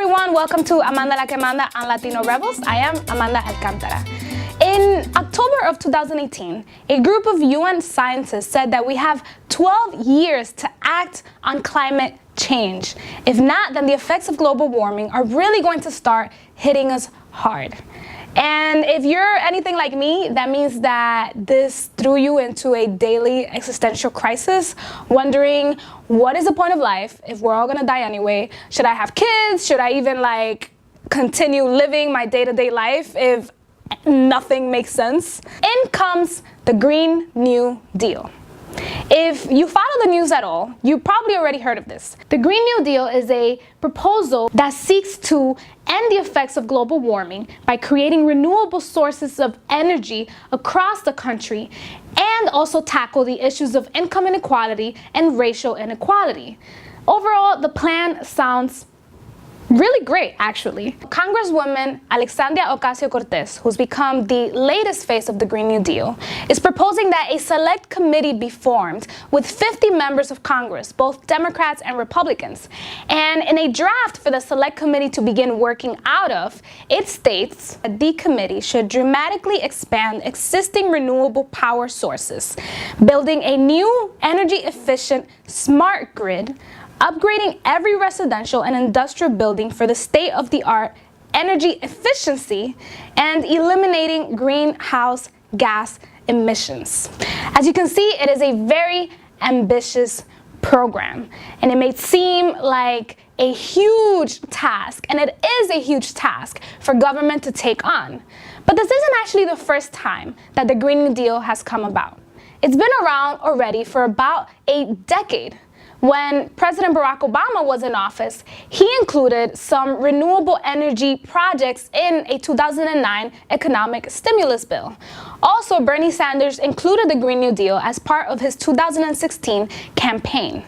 everyone, welcome to Amanda la que Manda on Latino Rebels. I am Amanda Alcantara. In October of 2018, a group of UN scientists said that we have 12 years to act on climate change. If not, then the effects of global warming are really going to start hitting us hard. And if you're anything like me, that means that this threw you into a daily existential crisis, wondering what is the point of life if we're all gonna die anyway? Should I have kids? Should I even continue living my day-to-day life if nothing makes sense? In comes the Green New Deal. If you follow the news at all, you probably already heard of this. The Green New Deal is a proposal that seeks to end the effects of global warming by creating renewable sources of energy across the country and also tackle the issues of income inequality and racial inequality. Overall, the plan sounds really great, actually. Congresswoman Alexandria Ocasio-Cortez, who's become the latest face of the Green New Deal, is proposing that a select committee be formed with 50 members of Congress, both Democrats and Republicans. And in a draft for the select committee to begin working out of, it states that the committee should dramatically expand existing renewable power sources, building a new energy-efficient smart grid, upgrading every residential and industrial building for the state-of-the-art energy efficiency, and eliminating greenhouse gas emissions. As you can see, it is a very ambitious program, and it may seem like a huge task, and it is a huge task for government to take on. But this isn't actually the first time that the Green New Deal has come about. It's been around already for about a decade. When President Barack Obama was in office, he included some renewable energy projects in a 2009 economic stimulus bill. Also, Bernie Sanders included the Green New Deal as part of his 2016 campaign.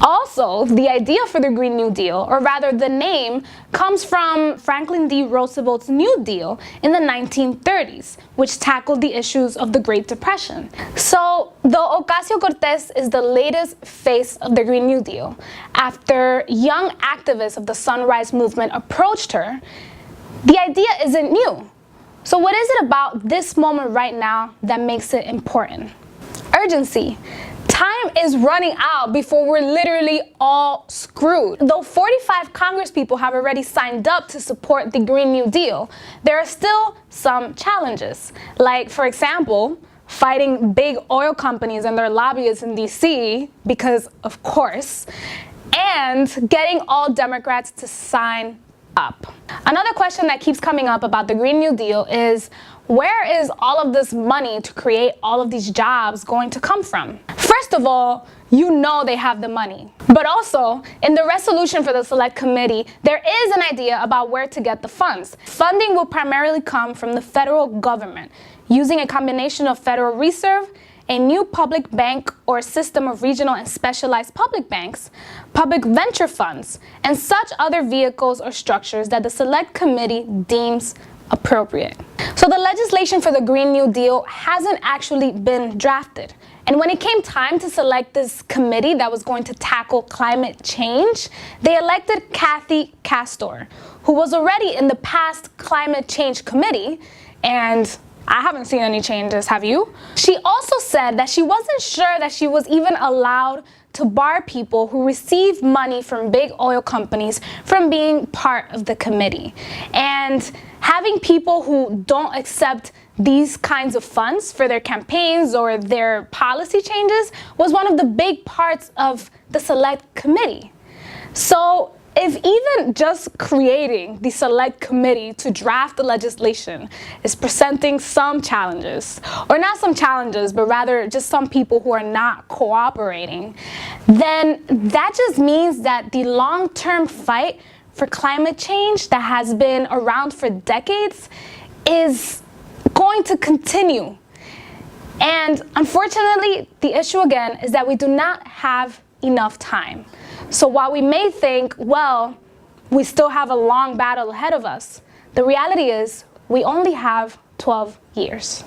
Also, the idea for the Green New Deal, or rather the name, comes from Franklin D. Roosevelt's New Deal in the 1930s, which tackled the issues of the Great Depression. So, though Ocasio-Cortez is the latest face of the Green New Deal, after young activists of the Sunrise Movement approached her, the idea isn't new. So what is it about this moment right now that makes it important? Urgency. Time is running out before we're literally all screwed. Though 45 congresspeople have already signed up to support the Green New Deal, there are still some challenges. Like, for example, fighting big oil companies and their lobbyists in DC, because of course, and getting all Democrats to sign up. Another question that keeps coming up about the Green New Deal is, where is all of this money to create all of these jobs going to come from? First of all, you know they have the money. But also, in the resolution for the Select Committee, there is an idea about where to get the funds. Funding will primarily come from the federal government, using a combination of Federal Reserve, a new public bank or system of regional and specialized public banks, public venture funds, and such other vehicles or structures that the Select Committee deems appropriate. So the legislation for the Green New Deal hasn't actually been drafted. And when it came time to select this committee that was going to tackle climate change, they elected Kathy Castor, who was already in the past climate change committee, and I haven't seen any changes, have you? She also said that she wasn't sure that she was even allowed to bar people who receive money from big oil companies from being part of the committee. And having people who don't accept these kinds of funds for their campaigns or their policy changes was one of the big parts of the Select Committee. So if even just creating the Select Committee to draft the legislation is presenting some challenges, or not some challenges, but rather just some people who are not cooperating, then that just means that the long-term fight for climate change that has been around for decades is going to continue. And unfortunately, the issue again is that we do not have enough time. So while we may think, well, we still have a long battle ahead of us, the reality is we only have 12 years.